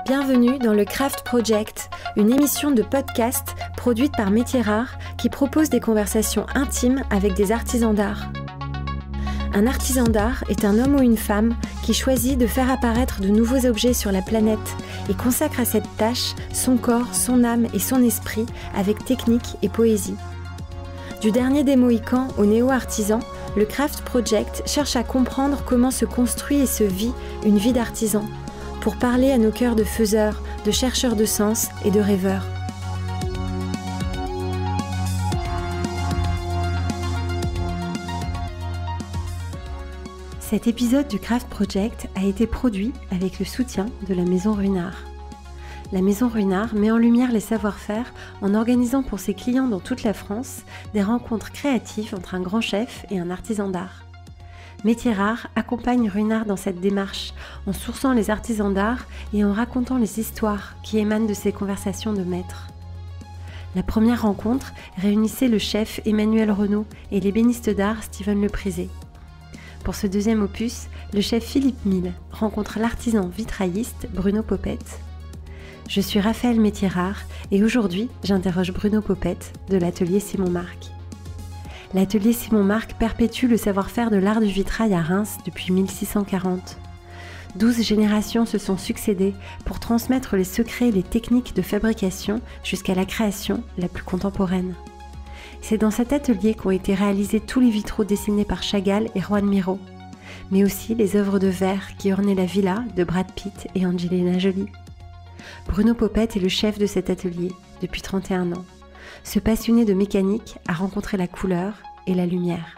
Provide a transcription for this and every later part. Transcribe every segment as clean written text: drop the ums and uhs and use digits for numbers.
Bienvenue dans le Craft Project, une émission de podcast produite par Métiers Rares qui propose des conversations intimes avec des artisans d'art. Un artisan d'art est un homme ou une femme qui choisit de faire apparaître de nouveaux objets sur la planète et consacre à cette tâche son corps, son âme et son esprit avec technique et poésie. Du dernier des Mohicans au néo-artisan, le Craft Project cherche à comprendre comment se construit et se vit une vie d'artisan, pour parler à nos cœurs de faiseurs, de chercheurs de sens et de rêveurs. Cet épisode du Craft Project a été produit avec le soutien de la Maison Runard. La Maison Runard met en lumière les savoir-faire en organisant pour ses clients dans toute la France des rencontres créatives entre un grand chef et un artisan d'art. Métiers Rares accompagne Runard dans cette démarche en sourçant les artisans d'art et en racontant les histoires qui émanent de ces conversations de maîtres. La première rencontre réunissait le chef Emmanuel Renaud et l'ébéniste d'art Steven Leprisé. Pour ce deuxième opus, le chef Philippe Mille rencontre l'artisan vitrailliste Bruno Popette. Je suis Raphaël Métiers Rares et aujourd'hui, j'interroge Bruno Popette de l'atelier Simon Marc. L'atelier Simon Marc perpétue le savoir-faire de l'art du vitrail à Reims depuis 1640. 12 générations se sont succédées pour transmettre les secrets et les techniques de fabrication jusqu'à la création la plus contemporaine. C'est dans cet atelier qu'ont été réalisés tous les vitraux dessinés par Chagall et Juan Miró, mais aussi les œuvres de verre qui ornaient la villa de Brad Pitt et Angelina Jolie. Bruno Popette est le chef de cet atelier depuis 31 ans. Ce passionné de mécanique a rencontré la couleur et la lumière.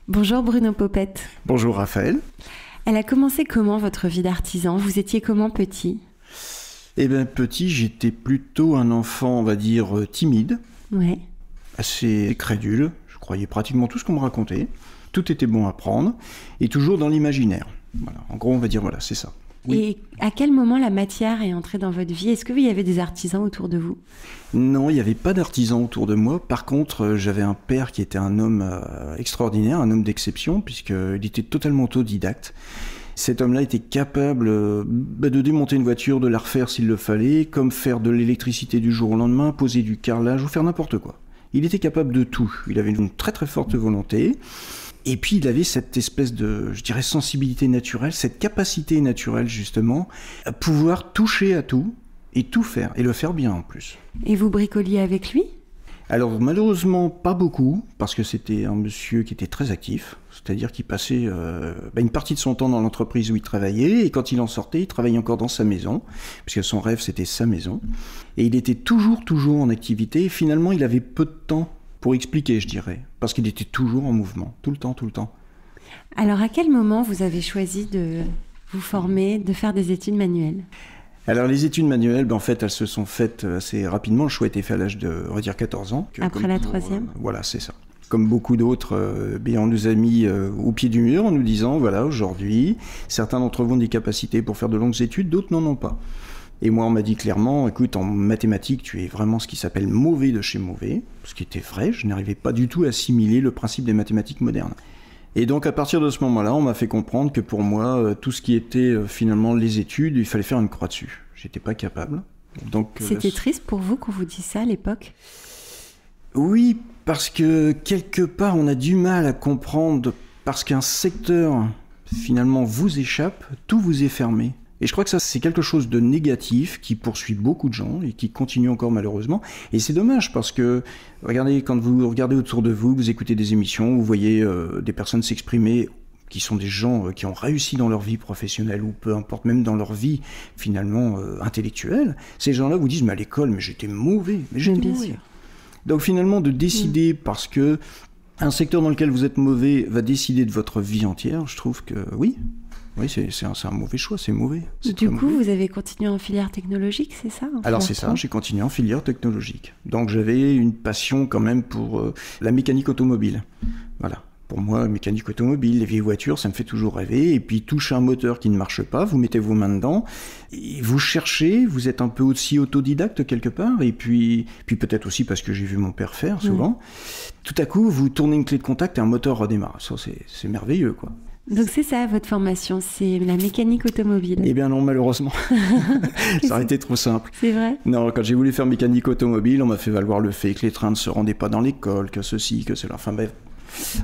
Bonjour Bruno Popette. Bonjour Raphaël. Elle a commencé comment votre vie d'artisan ? Vous étiez comment petit ? Eh bien petit, j'étais plutôt un enfant, on va dire, timide. Ouais. Assez crédule. Je croyais pratiquement tout ce qu'on me racontait. Tout était bon à prendre et toujours dans l'imaginaire. Voilà. En gros, on va dire, voilà, c'est ça. Oui. Et à quel moment la matière est entrée dans votre vie ? Est-ce qu'il y avait des artisans autour de vous ? Non, il n'y avait pas d'artisans autour de moi. Par contre, j'avais un père qui était un homme extraordinaire, un homme d'exception, puisqu'il était totalement autodidacte. Cet homme-là était capable de démonter une voiture, de la refaire s'il le fallait, comme faire de l'électricité du jour au lendemain, poser du carrelage ou faire n'importe quoi. Il était capable de tout. Il avait une très très forte volonté. Et puis il avait cette espèce de, je dirais, sensibilité naturelle, cette capacité naturelle justement, à pouvoir toucher à tout et tout faire, et le faire bien en plus. Et vous bricoliez avec lui ? Alors malheureusement pas beaucoup, parce que c'était un monsieur qui était très actif, c'est-à-dire qu'il passait une partie de son temps dans l'entreprise où il travaillait, et quand il en sortait, il travaillait encore dans sa maison, puisque son rêve c'était sa maison, et il était toujours en activité, et finalement il avait peu de temps pour expliquer, je dirais, parce qu'il était toujours en mouvement, tout le temps. Alors à quel moment vous avez choisi de vous former, de faire des études manuelles ? Alors les études manuelles, en fait, elles se sont faites assez rapidement. Le choix a été fait à l'âge de, on va dire, 14 ans. Après la troisième ? Voilà, c'est ça. Comme beaucoup d'autres, on nous a mis au pied du mur en nous disant, voilà, aujourd'hui, certains d'entre vous ont des capacités pour faire de longues études, d'autres n'en ont pas. Et moi, on m'a dit clairement, écoute, en mathématiques, tu es vraiment ce qui s'appelle mauvais de chez mauvais, ce qui était vrai, je n'arrivais pas du tout à assimiler le principe des mathématiques modernes. Et donc, à partir de ce moment-là, on m'a fait comprendre que pour moi, tout ce qui était finalement les études, il fallait faire une croix dessus. J'étais pas capable. Donc, c'était triste pour vous qu'on vous dise ça à l'époque ? Oui, parce que quelque part, on a du mal à comprendre, parce qu'un secteur, finalement, vous échappe, tout vous est fermé. Et je crois que ça, c'est quelque chose de négatif qui poursuit beaucoup de gens et qui continue encore malheureusement. Et c'est dommage parce que, regardez, quand vous regardez autour de vous, vous écoutez des émissions, vous voyez des personnes s'exprimer qui sont des gens qui ont réussi dans leur vie professionnelle ou peu importe, même dans leur vie finalement intellectuelle. Ces gens-là vous disent, mais à l'école, mais j'étais mauvais. Mais j'étais mauvais. Sûr. Donc finalement, de décider parce que un secteur dans lequel vous êtes mauvais va décider de votre vie entière, je trouve que oui, c'est un mauvais choix, c'est mauvais. Du coup, vous avez continué en filière technologique, c'est ça ? Alors c'est ça, j'ai continué en filière technologique. Donc j'avais une passion quand même pour la mécanique automobile. Voilà. Pour moi, mécanique automobile, les vieilles voitures, ça me fait toujours rêver. Et puis, toucher un moteur qui ne marche pas, vous mettez vos mains dedans, et vous cherchez, vous êtes un peu aussi autodidacte quelque part. Et puis peut-être aussi parce que j'ai vu mon père faire souvent. Tout à coup, vous tournez une clé de contact et un moteur redémarre. Ça, c'est merveilleux, quoi. Donc c'est ça votre formation, c'est la mécanique automobile. Eh bien non, malheureusement. Ça aurait été trop simple. C'est vrai ? Non, quand j'ai voulu faire mécanique automobile, on m'a fait valoir le fait que les trains ne se rendaient pas dans l'école, que ceci, que cela. Enfin bref,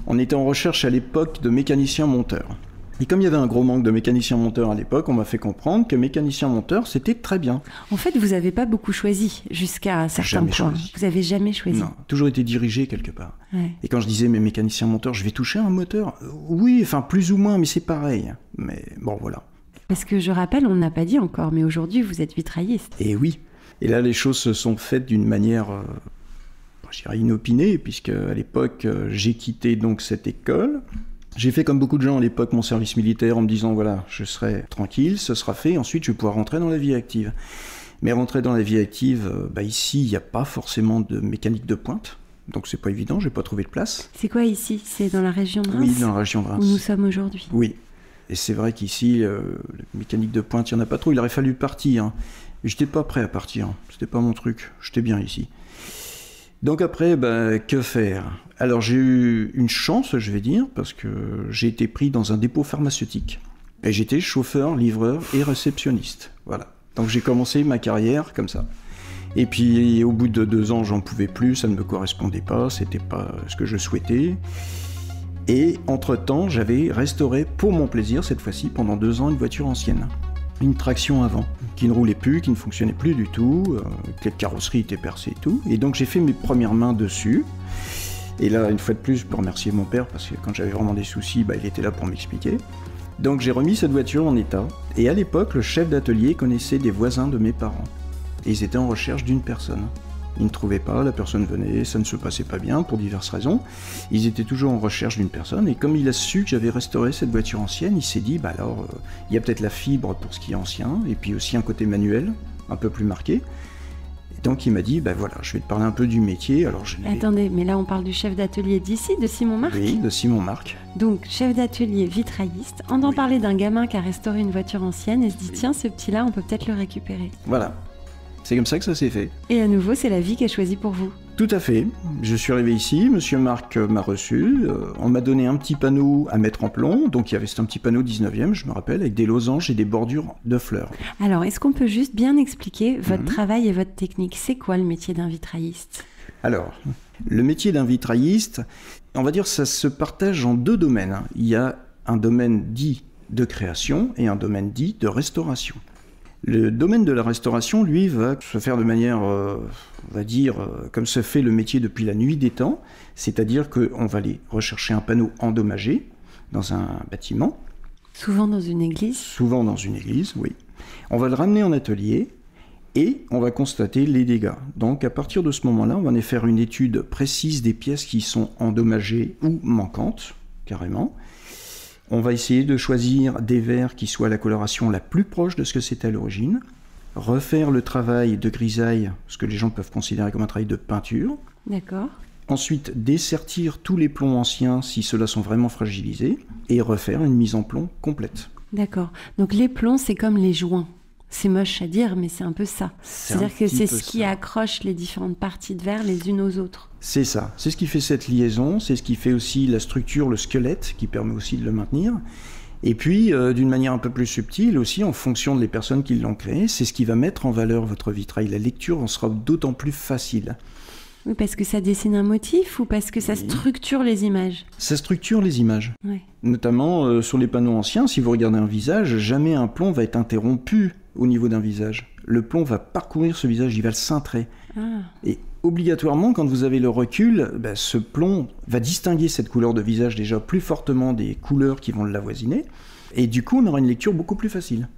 on était en recherche à l'époque de mécaniciens monteurs. Et comme il y avait un gros manque de mécaniciens monteurs à l'époque, on m'a fait comprendre que mécanicien monteur, c'était très bien. En fait, vous n'avez pas beaucoup choisi jusqu'à un certain point. Vous n'avez jamais choisi. Non, toujours été dirigé quelque part. Ouais. Et quand je disais, mais mécanicien monteur, je vais toucher un moteur ? Oui, enfin plus ou moins, mais c'est pareil. Mais bon, voilà. Parce que je rappelle, on n'a pas dit encore, mais aujourd'hui, vous êtes vitrailliste. Et oui. Et là, les choses se sont faites d'une manière, je dirais, inopinée, puisque à l'époque, j'ai quitté donc cette école. J'ai fait comme beaucoup de gens à l'époque mon service militaire en me disant voilà, je serai tranquille, ce sera fait, ensuite je vais pouvoir rentrer dans la vie active. Mais rentrer dans la vie active, ici il n'y a pas forcément de mécanique de pointe, donc c'est pas évident, j'ai pas trouvé de place. C'est quoi ici ? C'est dans la région de Reims ? Oui, dans la région de Reims. Où nous sommes aujourd'hui. Oui, et c'est vrai qu'ici, la mécanique de pointe, il n'y en a pas trop, il aurait fallu partir. Et j'étais pas prêt à partir, c'était pas mon truc, j'étais bien ici. Donc après, que faire ? Alors j'ai eu une chance, je vais dire, parce que j'ai été pris dans un dépôt pharmaceutique. Et j'étais chauffeur, livreur et réceptionniste. Voilà. Donc j'ai commencé ma carrière comme ça. Et puis au bout de 2 ans, j'en pouvais plus, ça ne me correspondait pas, c'était pas ce que je souhaitais. Et entre-temps, j'avais restauré pour mon plaisir, cette fois-ci, pendant 2 ans, une voiture ancienne. Une traction avant, qui ne roulait plus, qui ne fonctionnait plus du tout, que les carrosseries étaient percées et tout. Et donc j'ai fait mes premières mains dessus. Et là, une fois de plus, je peux remercier mon père, parce que quand j'avais vraiment des soucis, il était là pour m'expliquer. Donc j'ai remis cette voiture en état. Et à l'époque, le chef d'atelier connaissait des voisins de mes parents. Et ils étaient en recherche d'une personne. Ils ne trouvaient pas, la personne venait, ça ne se passait pas bien pour diverses raisons. Ils étaient toujours en recherche d'une personne, et comme il a su que j'avais restauré cette voiture ancienne, il s'est dit, il y a peut-être la fibre pour ce qui est ancien, et puis aussi un côté manuel, un peu plus marqué. Et donc il m'a dit, voilà, je vais te parler un peu du métier. Alors, Attendez, mais là on parle du chef d'atelier d'ici, de Simon Marc ? Oui, de Simon Marc. Donc, chef d'atelier vitrailliste, on entend parler d'un gamin qui a restauré une voiture ancienne, et se dit, tiens, ce petit-là, on peut peut-être le récupérer. Voilà. C'est comme ça que ça s'est fait. Et à nouveau, c'est la vie qui a choisi pour vous. Tout à fait. Je suis arrivé ici, monsieur Marc m'a reçu, on m'a donné un petit panneau à mettre en plomb, donc c'était un petit panneau 19e, je me rappelle, avec des losanges et des bordures de fleurs. Alors, est-ce qu'on peut juste bien expliquer votre travail et votre technique ? C'est quoi le métier d'un vitrailliste ? Alors, le métier d'un vitrailliste, on va dire ça se partage en 2 domaines. Il y a un domaine dit de création et un domaine dit de restauration. Le domaine de la restauration, lui, va se faire de manière, on va dire, comme se fait le métier depuis la nuit des temps, c'est-à-dire qu'on va aller rechercher un panneau endommagé dans un bâtiment. Souvent dans une église ? Souvent dans une église, oui. On va le ramener en atelier et on va constater les dégâts. Donc à partir de ce moment-là, on va aller faire une étude précise des pièces qui sont endommagées ou manquantes, carrément. On va essayer de choisir des verres qui soient la coloration la plus proche de ce que c'était à l'origine, refaire le travail de grisaille, ce que les gens peuvent considérer comme un travail de peinture. D'accord. Ensuite, dessertir tous les plombs anciens si ceux-là sont vraiment fragilisés, et refaire une mise en plomb complète. D'accord. Donc les plombs, c'est comme les joints. C'est moche à dire, mais c'est un peu ça. C'est-à-dire que c'est ce qui accroche les différentes parties de verre les unes aux autres. C'est ça. C'est ce qui fait cette liaison, c'est ce qui fait aussi la structure, le squelette, qui permet aussi de le maintenir. Et puis, d'une manière un peu plus subtile aussi, en fonction des personnes qui l'ont créé, c'est ce qui va mettre en valeur votre vitrail. La lecture en sera d'autant plus facile. Oui, parce que ça dessine un motif ou parce que ça structure les images ? Ça structure les images. Oui. Notamment sur les panneaux anciens, si vous regardez un visage, jamais un plomb va être interrompu au niveau d'un visage. Le plomb va parcourir ce visage, il va le cintrer. Ah. Et obligatoirement, quand vous avez le recul, ce plomb va distinguer cette couleur de visage déjà plus fortement des couleurs qui vont l'avoisiner. Et du coup, on aura une lecture beaucoup plus facile.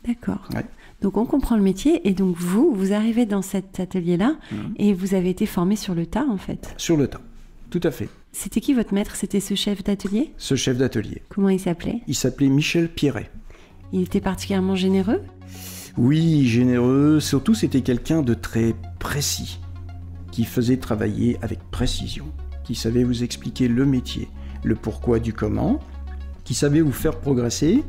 D'accord. Ouais. Donc on comprend le métier et donc vous arrivez dans cet atelier-là et vous avez été formé sur le tas en fait. Sur le tas, tout à fait. C'était qui votre maître ? C'était ce chef d'atelier ? Ce chef d'atelier. Comment il s'appelait ? Il s'appelait Michel Pierret. Il était particulièrement généreux ? Oui, généreux. Surtout, c'était quelqu'un de très précis, qui faisait travailler avec précision, qui savait vous expliquer le métier, le pourquoi du comment, qui savait vous faire progresser.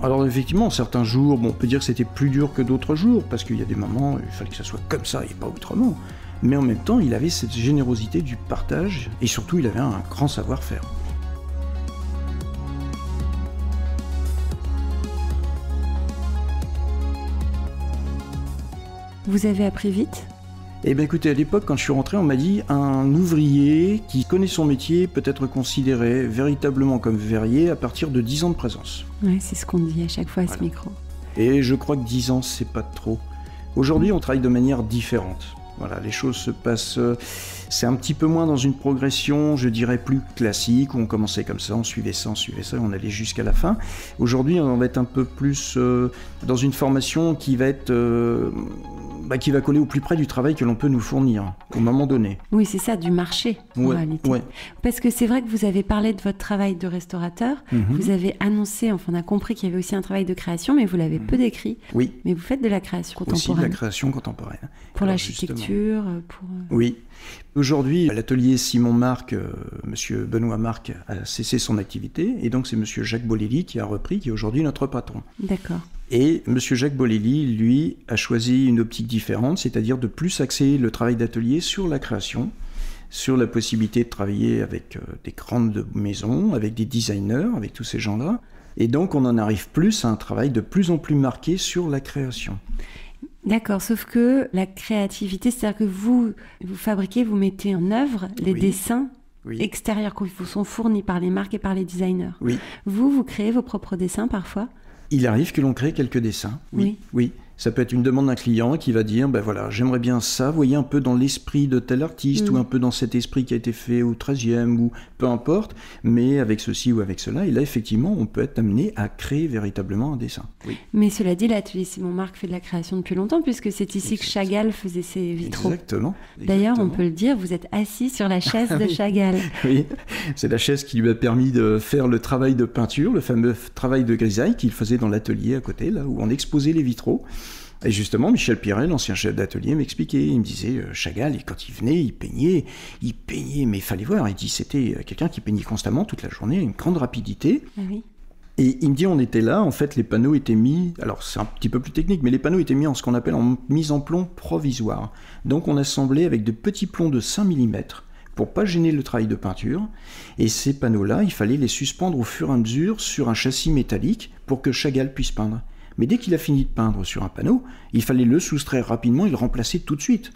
Alors effectivement, certains jours, on peut dire que c'était plus dur que d'autres jours, parce qu'il y a des moments, il fallait que ça soit comme ça et pas autrement. Mais en même temps, il avait cette générosité du partage, et surtout, il avait un grand savoir-faire. Vous avez appris vite ? Eh bien écoutez, à l'époque, quand je suis rentré, on m'a dit un ouvrier qui connaît son métier peut être considéré véritablement comme verrier à partir de 10 ans de présence. Oui, c'est ce qu'on dit à chaque fois à ce micro. Et je crois que 10 ans, c'est pas trop. Aujourd'hui, on travaille de manière différente. Voilà, les choses se passent... c'est un petit peu moins dans une progression, je dirais, plus classique, où on commençait comme ça, on suivait ça, et on allait jusqu'à la fin. Aujourd'hui, on va être un peu plus dans une formation qui va être... qui va coller au plus près du travail que l'on peut nous fournir, au moment donné. Oui, c'est ça, du marché, en réalité. Ouais. Parce que c'est vrai que vous avez parlé de votre travail de restaurateur, vous avez annoncé, enfin on a compris qu'il y avait aussi un travail de création, mais vous l'avez peu décrit. Oui. Mais vous faites de la création contemporaine. Aussi de la création contemporaine. Pour l'architecture, pour... Oui. Aujourd'hui, à l'atelier Simon Marc, monsieur Benoît Marc a cessé son activité, et donc c'est monsieur Jacques Bolelli qui a repris, qui est aujourd'hui notre patron. D'accord. Et monsieur Jacques Bolelli, lui, a choisi une optique différente, c'est-à-dire de plus axer le travail d'atelier sur la création, sur la possibilité de travailler avec des grandes maisons, avec des designers, avec tous ces gens-là. Et donc on en arrive plus à un travail de plus en plus marqué sur la création. D'accord, sauf que la créativité, c'est-à-dire que vous fabriquez, vous mettez en œuvre les dessins extérieurs qui vous sont fournis par les marques et par les designers. Oui. Vous créez vos propres dessins parfois ? Il arrive que l'on crée quelques dessins, oui. Ça peut être une demande d'un client qui va dire, voilà, j'aimerais bien ça, vous voyez, un peu dans l'esprit de tel artiste, ou un peu dans cet esprit qui a été fait au 13e, ou peu importe, mais avec ceci ou avec cela. Et là, effectivement, on peut être amené à créer véritablement un dessin. Oui. Mais cela dit, l'atelier Simon Marc fait de la création depuis longtemps, puisque c'est ici que Chagall faisait ses vitraux. Exactement. D'ailleurs, on peut le dire, vous êtes assis sur la chaise de Chagall. Oui, c'est la chaise qui lui a permis de faire le travail de peinture, le fameux travail de grisaille qu'il faisait dans l'atelier à côté, là où on exposait les vitraux. Et justement, Michel Piret, l'ancien chef d'atelier, m'expliquait, il me disait, Chagall, et quand il venait, il peignait, mais il fallait voir, il dit, c'était quelqu'un qui peignait constamment toute la journée, une grande rapidité. Ah oui. Et il me dit, on était là, en fait, les panneaux étaient mis, alors c'est un petit peu plus technique, mais les panneaux étaient mis en ce qu'on appelle en mise en plomb provisoire. Donc on assemblait avec de petits plombs de 5 mm pour pas gêner le travail de peinture. Et ces panneaux-là, il fallait les suspendre au fur et à mesure sur un châssis métallique pour que Chagall puisse peindre. Mais dès qu'il a fini de peindre sur un panneau, il fallait le soustraire rapidement et le remplacer tout de suite.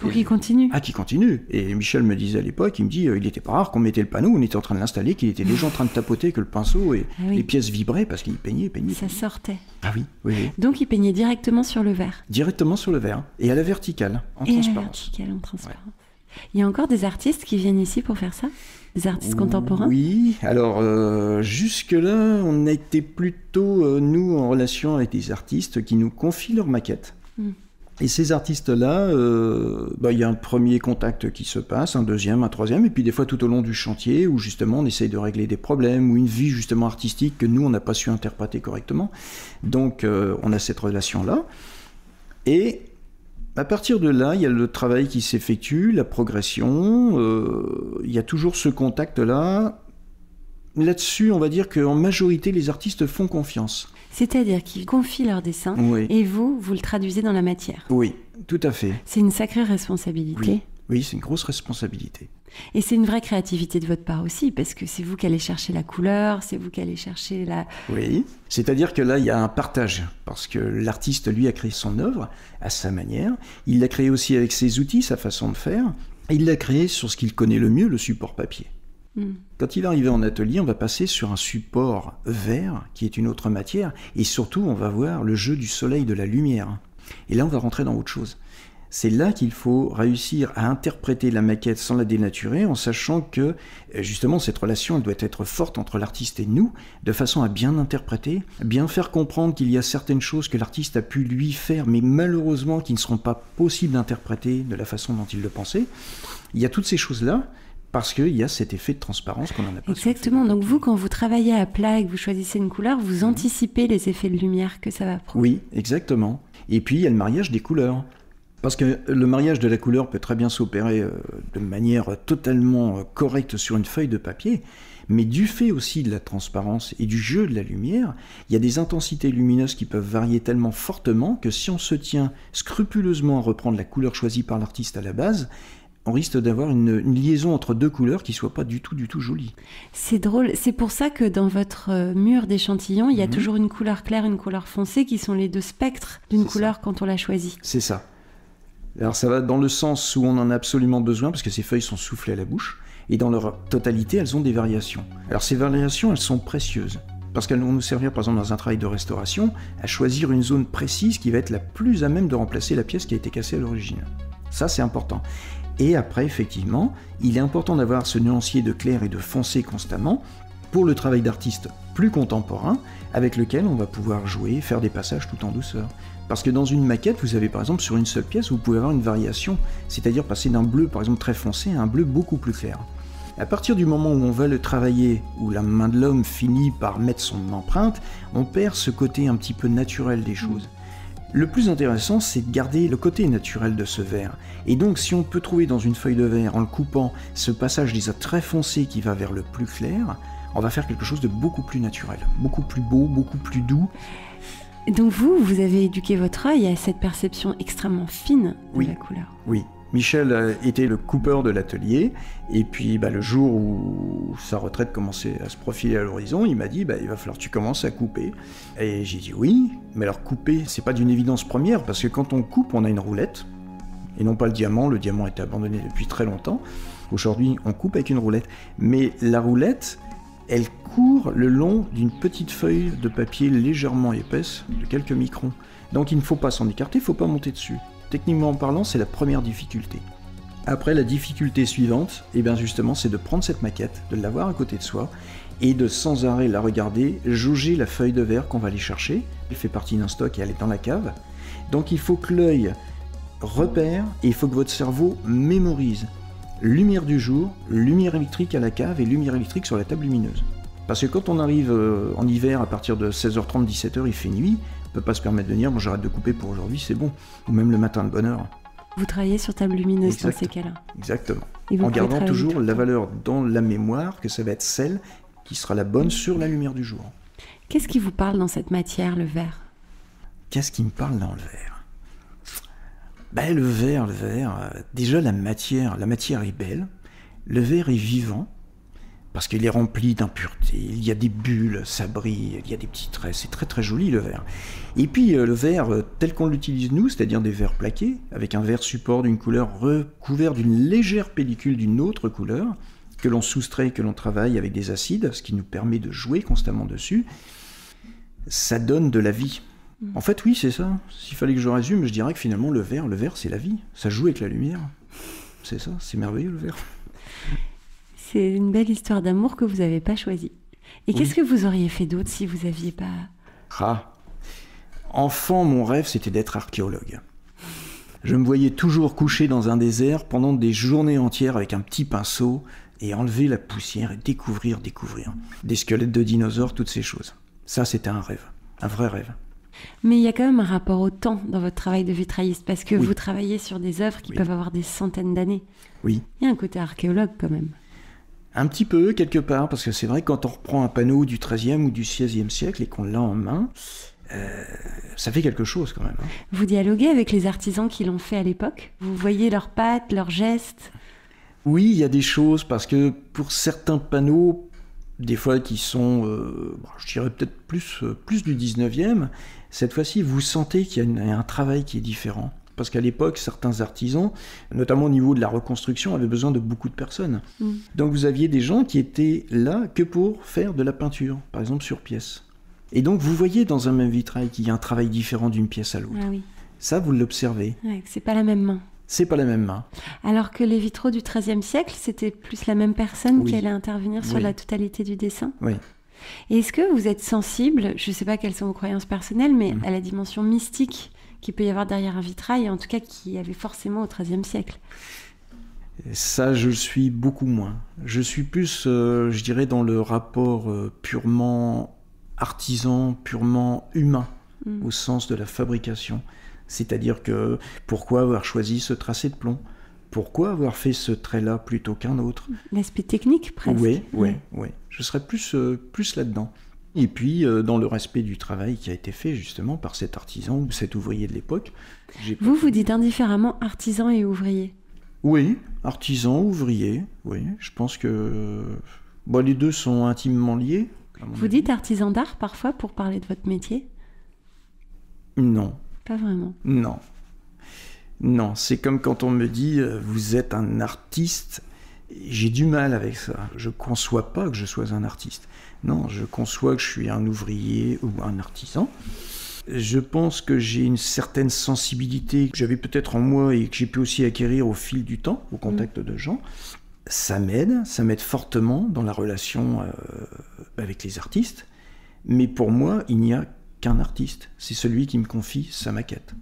Pour qu'il continue. Ah, qu'il continue. Et Michel me disait à l'époque, il me dit, il n'était pas rare qu'on mettait le panneau, on était en train de l'installer, qu'il était déjà en train de tapoter, que le pinceau et les pièces vibraient parce qu'il peignait. Ça sortait. Ah oui. Donc il peignait directement sur le verre. Directement sur le verre. Et à la verticale, en transparence. Ouais. Il y a encore des artistes qui viennent ici pour faire ça ? Des artistes contemporains ? Oui, alors jusque-là, on a été plutôt, nous, en relation avec des artistes qui nous confient leurs maquettes. Et ces artistes-là, y a un premier contact qui se passe, un deuxième, un troisième, et puis des fois tout au long du chantier, où justement on essaye de régler des problèmes, ou une vie justement artistique que nous, on n'a pas su interpréter correctement. Donc on a cette relation-là. Et à partir de là, il y a le travail qui s'effectue, la progression, il y a toujours ce contact-là. Là-dessus, on va dire qu'en majorité, les artistes font confiance. C'est-à-dire qu'ils confient leur dessin, et vous le traduisez dans la matière. Oui, tout à fait. C'est une sacrée responsabilité. Oui, c'est une grosse responsabilité. Et c'est une vraie créativité de votre part aussi, parce que c'est vous qui allez chercher la couleur, c'est vous qui allez chercher la... Oui, c'est-à-dire que là, il y a un partage, parce que l'artiste, lui, a créé son œuvre à sa manière. Il l'a créé aussi avec ses outils, sa façon de faire. Et il l'a créé sur ce qu'il connaît le mieux, le support papier. Quand il est arrivé en atelier, on va passer sur un support vert, qui est une autre matière, et surtout, on va voir le jeu du soleil, de la lumière. Et là, on va rentrer dans autre chose. C'est là qu'il faut réussir à interpréter la maquette sans la dénaturer, en sachant que, justement, cette relation, elle doit être forte entre l'artiste et nous, de façon à bien interpréter, bien faire comprendre qu'il y a certaines choses que l'artiste a pu lui faire, mais malheureusement qui ne seront pas possibles d'interpréter de la façon dont il le pensait. Il y a toutes ces choses-là, parce qu'il y a cet effet de transparence qu'on en a pas. Exactement. Donc vous, quand vous travaillez à plat et que vous choisissez une couleur, vous anticipez les effets de lumière que ça va produire. Oui, exactement. Et puis, il y a le mariage des couleurs. Parce que le mariage de la couleur peut très bien s'opérer de manière totalement correcte sur une feuille de papier, mais du fait aussi de la transparence et du jeu de la lumière, il y a des intensités lumineuses qui peuvent varier tellement fortement que si on se tient scrupuleusement à reprendre la couleur choisie par l'artiste à la base, on risque d'avoir une liaison entre deux couleurs qui ne soit pas du tout jolie. C'est drôle, c'est pour ça que dans votre mur d'échantillons, il y a toujours une couleur claire, une couleur foncée, qui sont les deux spectres d'une couleur quand on la choisit. C'est ça. Alors ça va dans le sens où on en a absolument besoin, parce que ces feuilles sont soufflées à la bouche, et dans leur totalité, elles ont des variations. Alors ces variations, elles sont précieuses, parce qu'elles vont nous servir, par exemple, dans un travail de restauration, à choisir une zone précise qui va être la plus à même de remplacer la pièce qui a été cassée à l'origine. Ça, c'est important. Et après, effectivement, il est important d'avoir ce nuancier de clair et de foncé constamment pour le travail d'artiste plus contemporain, avec lequel on va pouvoir jouer, faire des passages tout en douceur. Parce que dans une maquette, vous avez par exemple sur une seule pièce, vous pouvez avoir une variation, c'est-à-dire passer d'un bleu par exemple très foncé à un bleu beaucoup plus clair. À partir du moment où on va le travailler, où la main de l'homme finit par mettre son empreinte, on perd ce côté un petit peu naturel des choses. Le plus intéressant, c'est de garder le côté naturel de ce verre. Et donc, si on peut trouver dans une feuille de verre, en le coupant, ce passage déjà très foncé qui va vers le plus clair, on va faire quelque chose de beaucoup plus naturel, beaucoup plus beau, beaucoup plus doux. Donc vous avez éduqué votre œil à cette perception extrêmement fine de la couleur. Oui. Michel était le coupeur de l'atelier, et puis le jour où sa retraite commençait à se profiler à l'horizon, il m'a dit il va falloir que tu commences à couper. Et j'ai dit oui, mais alors couper, c'est pas d'une évidence première, parce que quand on coupe, on a une roulette, et non pas le diamant a été abandonné depuis très longtemps. Aujourd'hui, on coupe avec une roulette, mais la roulette, elle court le long d'une petite feuille de papier légèrement épaisse, de quelques microns. Donc il ne faut pas s'en écarter, il ne faut pas monter dessus. Techniquement parlant, c'est la première difficulté. Après, la difficulté suivante, justement, c'est de prendre cette maquette, de l'avoir à côté de soi, et de sans arrêt la regarder, jauger la feuille de verre qu'on va aller chercher. Elle fait partie d'un stock et elle est dans la cave. Donc il faut que l'œil repère, et il faut que votre cerveau mémorise. Lumière du jour, lumière électrique à la cave et lumière électrique sur la table lumineuse. Parce que quand on arrive en hiver, à partir de 16h30, 17h, il fait nuit, on ne peut pas se permettre de dire « j'arrête de couper pour aujourd'hui, c'est bon ». Ou même le matin de bonne heure. Vous travaillez sur table lumineuse dans ces cas-là. Exactement. En gardant toujours la valeur dans la mémoire, que ça va être celle qui sera la bonne sur la lumière du jour. Qu'est-ce qui vous parle dans cette matière, le verre ? Qu'est-ce qui me parle dans le verre ? Le verre, déjà la matière est belle, le verre est vivant, parce qu'il est rempli d'impuretés, il y a des bulles, ça brille, il y a des petits traits, c'est très très joli le verre. Et puis le verre tel qu'on l'utilise nous, c'est-à-dire des verres plaqués, avec un verre support d'une couleur recouvert d'une légère pellicule d'une autre couleur, que l'on soustrait, que l'on travaille avec des acides, ce qui nous permet de jouer constamment dessus, ça donne de la vie. En fait, oui, c'est ça. S'il fallait que je résume, je dirais que finalement, le verre, c'est la vie. Ça joue avec la lumière. C'est ça, c'est merveilleux, le verre. C'est une belle histoire d'amour que vous n'avez pas choisie. Et qu'est-ce que vous auriez fait d'autre si vous n'aviez pas... Enfant, mon rêve, c'était d'être archéologue. Je me voyais toujours couché dans un désert pendant des journées entières avec un petit pinceau et enlever la poussière et découvrir. Des squelettes de dinosaures, toutes ces choses. Ça, c'était un rêve. Un vrai rêve. Mais il y a quand même un rapport au temps dans votre travail de vitrailliste, parce que vous travaillez sur des œuvres qui peuvent avoir des centaines d'années. Oui. Il y a un côté archéologue quand même. Un petit peu, quelque part, parce que c'est vrai que quand on reprend un panneau du XIIIe ou du XVIe siècle et qu'on l'a en main, ça fait quelque chose quand même. Vous dialoguez avec les artisans qui l'ont fait à l'époque ? Vous voyez leurs pattes, leurs gestes ? Oui, il y a des choses, parce que pour certains panneaux, des fois qui sont, je dirais peut-être plus du 19e, cette fois-ci, vous sentez qu'il y a un travail qui est différent. Parce qu'à l'époque, certains artisans, notamment au niveau de la reconstruction, avaient besoin de beaucoup de personnes. Donc vous aviez des gens qui étaient là que pour faire de la peinture, par exemple sur pièce. Et donc vous voyez dans un même vitrail qu'il y a un travail différent d'une pièce à l'autre. Ah oui. Ça, vous l'observez. Ouais, c'est pas la même main. C'est pas la même main. Alors que les vitraux du XIIIe siècle, c'était plus la même personne qui allait intervenir sur la totalité du dessin. Oui. Et est-ce que vous êtes sensible, je ne sais pas quelles sont vos croyances personnelles, mais à la dimension mystique qu'il peut y avoir derrière un vitrail, et en tout cas qu'il y avait forcément au XIIIe siècle ? Ça, je suis beaucoup moins. Je suis plus, je dirais, dans le rapport purement artisan, purement humain, au sens de la fabrication. C'est-à-dire que pourquoi avoir choisi ce tracé de plomb? Pourquoi avoir fait ce trait-là plutôt qu'un autre? L'aspect technique, presque. Oui. Je serais plus là-dedans. Et puis, dans le respect du travail qui a été fait justement par cet artisan ou cet ouvrier de l'époque. Vous dites indifféremment artisan et ouvrier? Oui, artisan, ouvrier, oui. Je pense que les deux sont intimement liés. Vous dites artisan d'art parfois pour parler de votre métier? Non. Pas vraiment? Non, c'est comme quand on me dit « vous êtes un artiste ». J'ai du mal avec ça. Je ne conçois pas que je sois un artiste. Non, je conçois que je suis un ouvrier ou un artisan. Je pense que j'ai une certaine sensibilité que j'avais peut-être en moi et que j'ai pu aussi acquérir au fil du temps, au contact de gens. Ça m'aide fortement dans la relation avec les artistes. Mais pour moi, il n'y a qu'un artiste. C'est celui qui me confie sa maquette.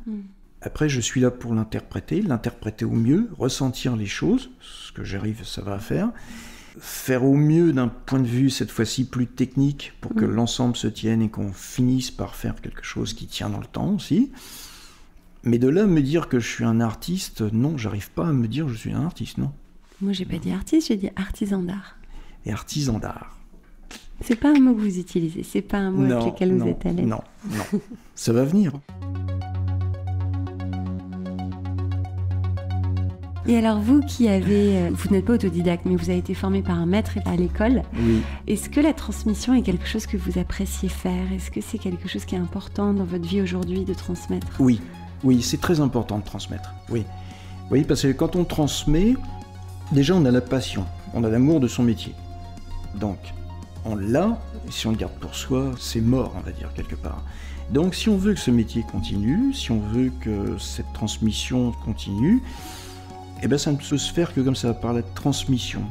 Après, je suis là pour l'interpréter au mieux, ressentir les choses, ce que j'arrive, ça va faire au mieux d'un point de vue, cette fois-ci, plus technique, pour que l'ensemble se tienne et qu'on finisse par faire quelque chose qui tient dans le temps aussi. Mais de là à me dire que je suis un artiste, non, j'arrive pas à me dire que je suis un artiste, non. Moi, j'ai pas dit artiste, j'ai dit artisan d'art. Et artisan d'art. C'est pas un mot que vous utilisez, c'est pas un mot avec lequel vous êtes à l'aise. Non, ça va venir. Et alors vous qui vous n'êtes pas autodidacte, mais vous avez été formé par un maître à l'école. Oui. Est-ce que la transmission est quelque chose que vous appréciez faire? Est-ce que c'est quelque chose qui est important dans votre vie aujourd'hui de transmettre? Oui, c'est très important de transmettre. Oui, parce que quand on transmet, déjà on a la passion, on a l'amour de son métier. Donc on l'a, et si on le garde pour soi, c'est mort, on va dire, quelque part. Donc si on veut que ce métier continue, si on veut que cette transmission continue, ça ne peut se faire que comme ça, par la transmission.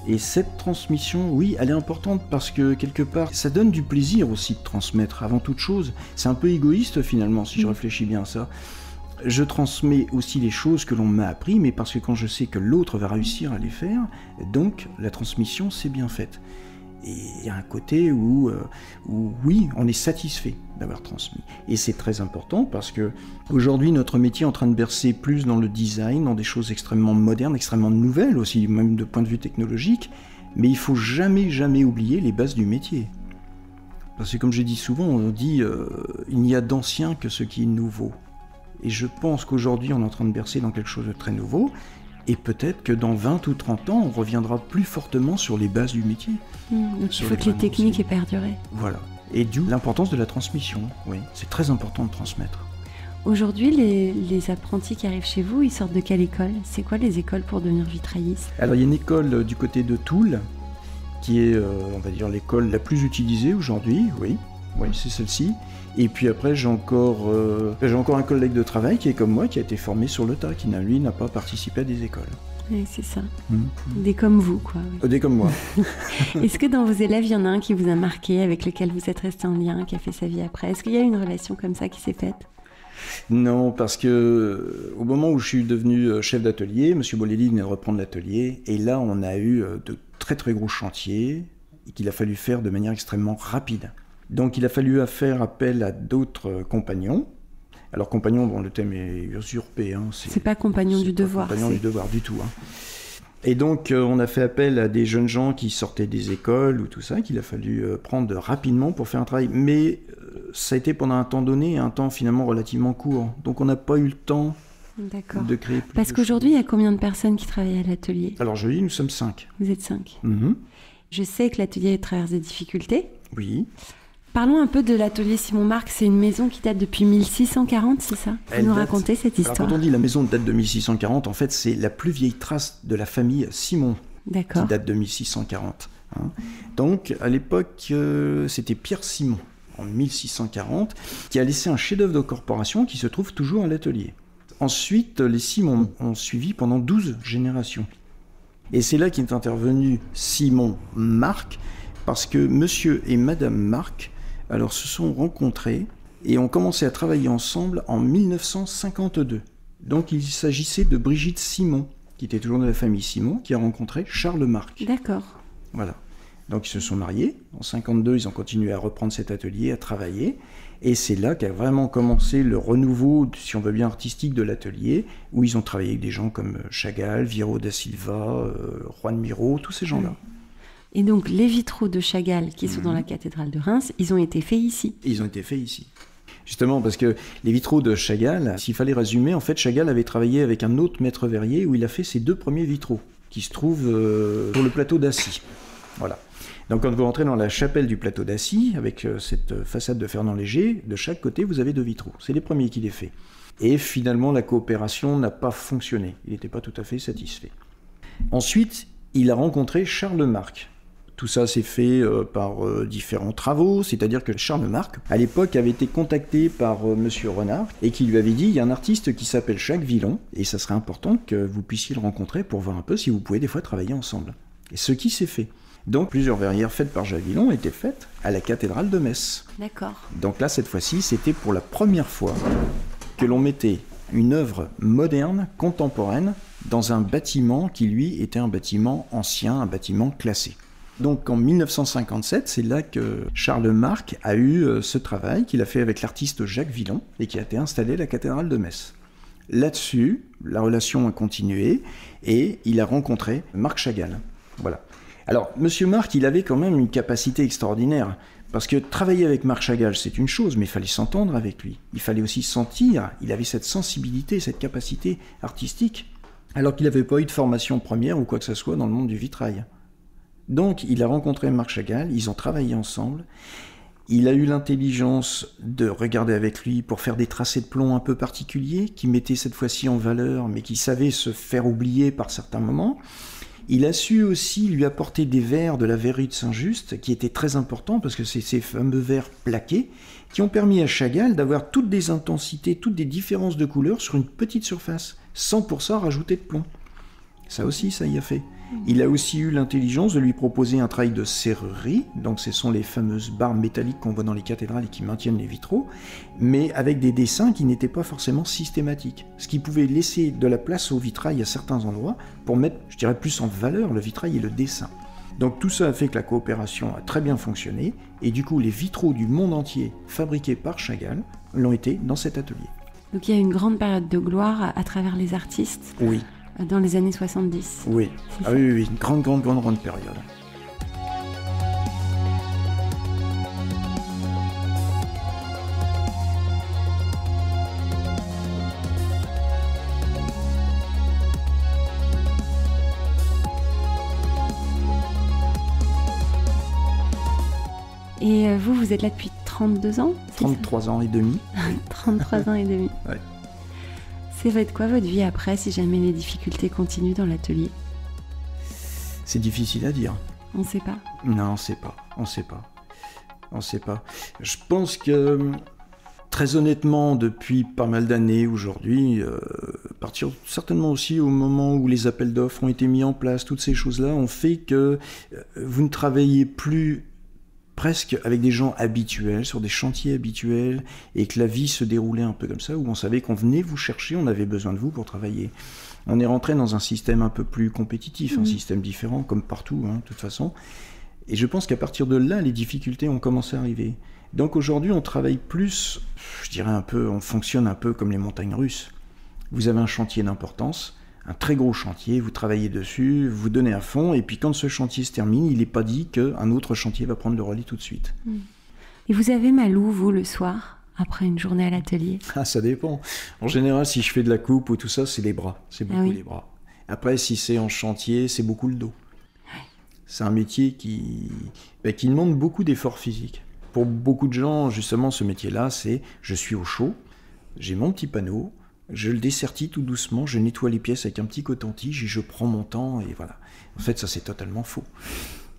Et cette transmission, oui, elle est importante parce que, quelque part, ça donne du plaisir aussi de transmettre, avant toute chose. C'est un peu égoïste, finalement, si je réfléchis bien à ça. Je transmets aussi les choses que l'on m'a appris, mais parce que quand je sais que l'autre va réussir à les faire, donc la transmission, c'est bien faite. Et il y a un côté où oui, on est satisfait d'avoir transmis. Et c'est très important parce que aujourd'hui, notre métier est en train de bercer plus dans le design, dans des choses extrêmement modernes, extrêmement nouvelles aussi, même de point de vue technologique. Mais il ne faut jamais oublier les bases du métier. Parce que comme je dis souvent, on dit il n'y a d'ancien que ce qui est nouveau. Et je pense qu'aujourd'hui, on est en train de bercer dans quelque chose de très nouveau. Et peut-être que dans 20 ou 30 ans, on reviendra plus fortement sur les bases du métier. Donc il faut que les techniques aient perduré. Voilà. Et d'où l'importance de la transmission. Oui, c'est très important de transmettre. Aujourd'hui, les apprentis qui arrivent chez vous, ils sortent de quelle école? C'est quoi les écoles pour devenir vitrailliste? Alors il y a une école du côté de Toul, qui est, on va dire, l'école la plus utilisée aujourd'hui. Oui, c'est celle-ci. Et puis après, j'ai encore un collègue de travail qui est comme moi, qui a été formé sur le tas, qui lui n'a pas participé à des écoles. Oui, c'est ça. Des comme vous, quoi. Oui. Des comme moi. Est-ce que dans vos élèves, il y en a un qui vous a marqué, avec lequel vous êtes resté en lien, qui a fait sa vie après? Est-ce qu'il y a une relation comme ça qui s'est faite? Non, parce que au moment où je suis devenu chef d'atelier, M. Bolelli venait de reprendre l'atelier, et là, on a eu de très très gros chantiers qu'il a fallu faire de manière extrêmement rapide. Donc il a fallu faire appel à d'autres compagnons. Alors compagnons dont le thème est usurpé. C'est pas compagnon du devoir. Compagnon du devoir du tout. Et donc on a fait appel à des jeunes gens qui sortaient des écoles ou tout ça, qu'il a fallu prendre rapidement pour faire un travail. Mais ça a été pendant un temps donné, un temps finalement relativement court. Donc on n'a pas eu le temps de créer plus. Parce qu'aujourd'hui, il y a combien de personnes qui travaillent à l'atelier? Alors je dis, nous sommes 5. Vous êtes 5. Je sais que l'atelier traverse des difficultés. Oui. Parlons un peu de l'atelier Simon Marc. C'est une maison qui date depuis 1640, c'est ça? Vous nous racontez cette histoire? Alors, quand on dit la maison date de 1640, en fait, c'est la plus vieille trace de la famille Simon qui date de 1640. Donc, à l'époque, c'était Pierre Simon, en 1640, qui a laissé un chef-d'œuvre de corporation qui se trouve toujours à l'atelier. Ensuite, les Simon ont suivi pendant 12 générations. Et c'est là qu'est intervenu Simon Marc, parce que monsieur et madame Marc se sont rencontrés et ont commencé à travailler ensemble en 1952. Donc il s'agissait de Brigitte Simon, qui était toujours de la famille Simon, qui a rencontré Charles Marc. D'accord. Voilà. Donc ils se sont mariés. En 1952, ils ont continué à reprendre cet atelier, à travailler. Et c'est là qu'a vraiment commencé le renouveau, si on veut bien, artistique de l'atelier, où ils ont travaillé avec des gens comme Chagall, Viro da Silva, Juan Miro, tous ces gens-là. Et donc les vitraux de Chagall qui sont dans la cathédrale de Reims, ils ont été faits ici. Ils ont été faits ici. Justement, parce que les vitraux de Chagall, s'il fallait résumer, en fait, Chagall avait travaillé avec un autre maître verrier où il a fait ses 2 premiers vitraux, qui se trouvent sur le plateau d'Assy. Voilà. Donc quand vous rentrez dans la chapelle du plateau d'Assy, avec cette façade de Fernand Léger, de chaque côté, vous avez 2 vitraux. C'est les premiers qu'il ait fait. Et finalement, la coopération n'a pas fonctionné. Il n'était pas tout à fait satisfait. Ensuite, il a rencontré Charles Marc. Tout ça s'est fait par différents travaux, c'est-à-dire que Charles Marc, à l'époque, avait été contacté par Monsieur Renard et qui lui avait dit « il y a un artiste qui s'appelle Jacques Villon et ça serait important que vous puissiez le rencontrer pour voir un peu si vous pouvez des fois travailler ensemble. » Et ce qui s'est fait. Donc plusieurs verrières faites par Jacques Villon étaient faites à la cathédrale de Metz. D'accord. Donc là, cette fois-ci, c'était pour la première fois que l'on mettait une œuvre moderne, contemporaine, dans un bâtiment qui, lui, était un bâtiment ancien, un bâtiment classé. Donc en 1957, c'est là que Charles Marc a eu ce travail qu'il a fait avec l'artiste Jacques Villon et qui a été installé à la cathédrale de Metz. Là-dessus, la relation a continué et il a rencontré Marc Chagall. Voilà. Alors, Monsieur Marc, il avait quand même une capacité extraordinaire. Parce que travailler avec Marc Chagall, c'est une chose, mais il fallait s'entendre avec lui. Il fallait aussi sentir, il avait cette sensibilité, cette capacité artistique, alors qu'il n'avait pas eu de formation première ou quoi que ce soit dans le monde du vitrail. Donc, il a rencontré Marc Chagall, ils ont travaillé ensemble. Il a eu l'intelligence de regarder avec lui pour faire des tracés de plomb un peu particuliers, qui mettaient cette fois-ci en valeur, mais qui savaient se faire oublier par certains moments. Il a su aussi lui apporter des verres de la verrerie de Saint-Just, qui étaient très importants, parce que c'est ces fameux verres plaqués, qui ont permis à Chagall d'avoir toutes des intensités, toutes des différences de couleurs sur une petite surface, sans pour ça rajouter de plomb. Ça aussi, ça y a fait. Il a aussi eu l'intelligence de lui proposer un travail de serrurerie, donc ce sont les fameuses barres métalliques qu'on voit dans les cathédrales et qui maintiennent les vitraux, mais avec des dessins qui n'étaient pas forcément systématiques, ce qui pouvait laisser de la place au vitrail à certains endroits pour mettre, je dirais, plus en valeur le vitrail et le dessin. Donc tout ça a fait que la coopération a très bien fonctionné, et du coup les vitraux du monde entier fabriqués par Chagall l'ont été dans cet atelier. Donc il y a une grande période de gloire à travers les artistes. Oui. Dans les années 70. Oui, oui, une grande période. Et vous êtes là depuis 32 ans ? 33 ans et demi. 33 ans et demi. Ouais. Ça va être quoi votre vie après, si jamais les difficultés continuent dans l'atelier ? C'est difficile à dire. On ne sait pas. Non, on ne sait pas. Je pense que, très honnêtement, depuis pas mal d'années aujourd'hui, partir certainement aussi au moment où les appels d'offres ont été mis en place, toutes ces choses-là ont fait que vous ne travaillez plus presque avec des gens habituels, sur des chantiers habituels, et que la vie se déroulait un peu comme ça, où on savait qu'on venait vous chercher, on avait besoin de vous pour travailler. On est rentré dans un système un peu plus compétitif, un système différent, comme partout, de toute façon. Et je pense qu'à partir de là, les difficultés ont commencé à arriver. Donc aujourd'hui, on travaille plus, je dirais un peu, on fonctionne un peu comme les montagnes russes. Vous avez un chantier d'importance, un très gros chantier, vous travaillez dessus, vous donnez à fond, et puis quand ce chantier se termine, il n'est pas dit qu'un autre chantier va prendre le relais tout de suite. Et vous avez mal où, vous, le soir, après une journée à l'atelier ? Ah, ça dépend. En général, si je fais de la coupe ou tout ça, c'est les bras. C'est beaucoup les bras. Après, si c'est en chantier, c'est beaucoup le dos. C'est un métier qui demande beaucoup d'efforts physiques. Pour beaucoup de gens, justement, ce métier-là, c'est je suis au chaud, j'ai mon petit panneau, je le dessertis tout doucement, je nettoie les pièces avec un petit coton-tige et je prends mon temps et voilà. En fait, ça c'est totalement faux.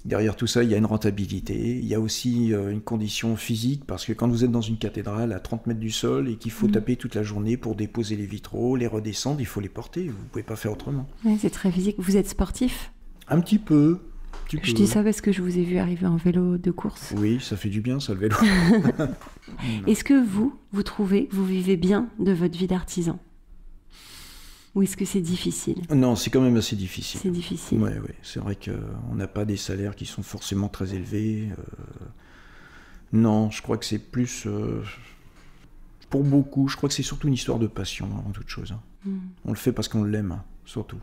Derrière tout ça, il y a une rentabilité, il y a aussi une condition physique parce que quand vous êtes dans une cathédrale à 30 mètres du sol et qu'il faut taper toute la journée pour déposer les vitraux, les redescendre, il faut les porter, vous ne pouvez pas faire autrement. Oui, c'est très physique. Vous êtes sportif ? Un petit peu. Je dis ça parce que je vous ai vu arriver en vélo de course. Oui, ça fait du bien ça, le vélo. Est-ce que vous trouvez que vous vivez bien de votre vie d'artisan ? Ou est-ce que c'est difficile? Non, c'est quand même assez difficile. C'est difficile. Oui, c'est vrai qu'on n'a pas des salaires qui sont forcément très élevés. Non, je crois que c'est plus... pour beaucoup, je crois que c'est surtout une histoire de passion avant toute chose. On le fait parce qu'on l'aime, surtout.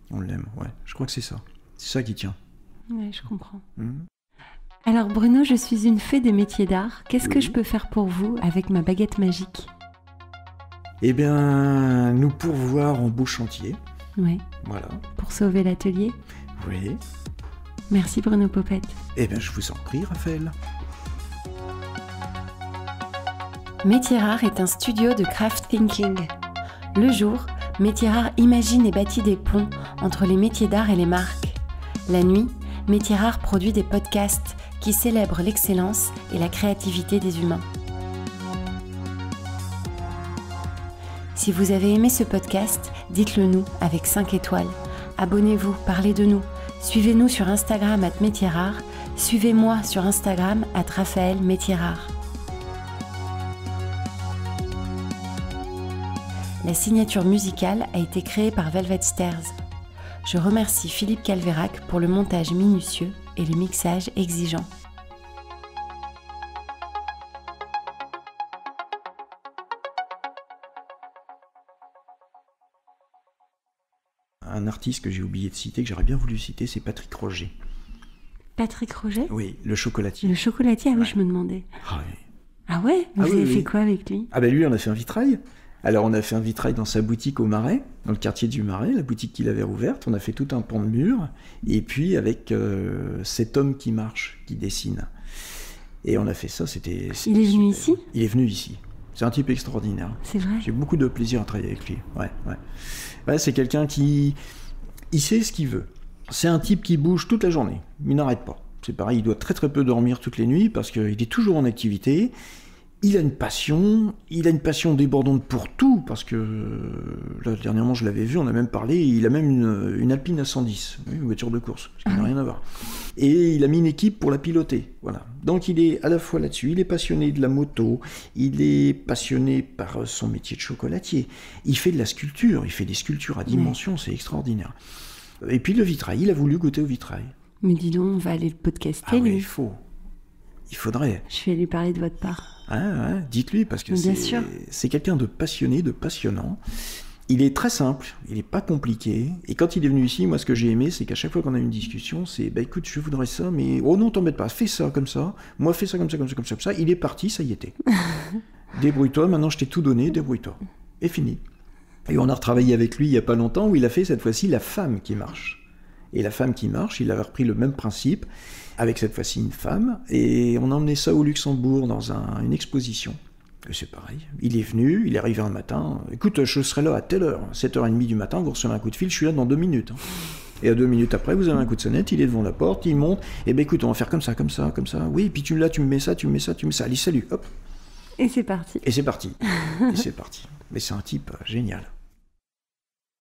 On l'aime, ouais. Je crois que c'est ça. C'est ça qui tient. Oui, je comprends. Alors Bruno, je suis une fée des métiers d'art. Qu'est-ce que je peux faire pour vous avec ma baguette magique? Eh bien, nous pourvoir en beau chantier. Oui. Voilà. Pour sauver l'atelier? Oui. Merci Bruno Popette. Eh bien, je vous en prie, Raphaël. Métiers Rares est un studio de craft thinking. Le jour, Métiers Rares imagine et bâtit des ponts entre les métiers d'art et les marques. La nuit, Métiers Rares produit des podcasts qui célèbrent l'excellence et la créativité des humains. Si vous avez aimé ce podcast, dites-le nous avec 5 étoiles. Abonnez-vous, parlez de nous. Suivez-nous sur Instagram @métiers-rares. Suivez-moi sur Instagram @RaphaëlMétiers-Rares. La signature musicale a été créée par Velvet Stairs. Je remercie Philippe Calvérac pour le montage minutieux et le mixage exigeant. Un artiste que j'ai oublié de citer, que j'aurais bien voulu citer, c'est Patrick Roger. Patrick Roger? Oui, le chocolatier. Le chocolatier, ah oui, Ouais. je me demandais. Ah oui. Ah ouais? Vous oui, avez oui. fait quoi avec lui? Ah ben lui, on a fait un vitrail. Alors on a fait un vitrail dans sa boutique au Marais, dans le quartier du Marais, la boutique qu'il avait rouverte. On a fait tout un pan de mur, et puis avec cet homme qui marche, qui dessine. Et on a fait ça, c'était... Il est venu ici? Il est venu ici. C'est un type extraordinaire. C'est vrai? J'ai beaucoup de plaisir à travailler avec lui. Ouais, c'est quelqu'un qui... Il sait ce qu'il veut. C'est un type qui bouge toute la journée. Il n'arrête pas. C'est pareil, il doit très très peu dormir toutes les nuits parce qu'il est toujours en activité. Il a une passion débordante pour tout, parce que là, dernièrement, je l'avais vu, on a même parlé, il a même une Alpine à 110, une voiture de course, ce qui n'a rien à voir. Et il a mis une équipe pour la piloter, voilà. Donc il est à la fois là-dessus, il est passionné de la moto, il est passionné par son métier de chocolatier, il fait de la sculpture, il fait des sculptures à dimension, c'est extraordinaire. Et puis le vitrail, il a voulu goûter au vitrail. Mais dis donc, on va aller le podcaster, Ah oui, lui. il faudrait. Je vais lui parler de votre part. Ouais, dites-lui, parce que Bien sûr. c'est quelqu'un de passionné, de passionnant. Il est très simple, il n'est pas compliqué. Et quand il est venu ici, moi, ce que j'ai aimé, c'est qu'à chaque fois qu'on a une discussion, c'est bah écoute, je voudrais ça, mais oh non, t'embête pas, fais ça comme ça. Moi, fais ça comme ça, comme ça, comme ça, comme ça. Il est parti, ça y était. Débrouille-toi, maintenant je t'ai tout donné, débrouille-toi. Et fini. Et on a retravaillé avec lui il n'y a pas longtemps, où il a fait cette fois-ci la femme qui marche. Et la femme qui marche, il avait repris le même principe, avec cette fois-ci une femme, et on a emmené ça au Luxembourg dans une exposition. Et c'est pareil, il est venu, il est arrivé un matin, écoute, je serai là à telle heure, 7h30 du matin, vous recevez un coup de fil, je suis là dans 2 minutes. Et à 2 minutes après, vous avez un coup de sonnette, il est devant la porte, il monte, et ben écoute, on va faire comme ça, comme ça, comme ça, oui, et puis tu me mets ça, tu me mets ça, tu me mets ça, allez, salut, hop. Et c'est parti. Et c'est parti. Et c'est parti. Mais c'est un type génial.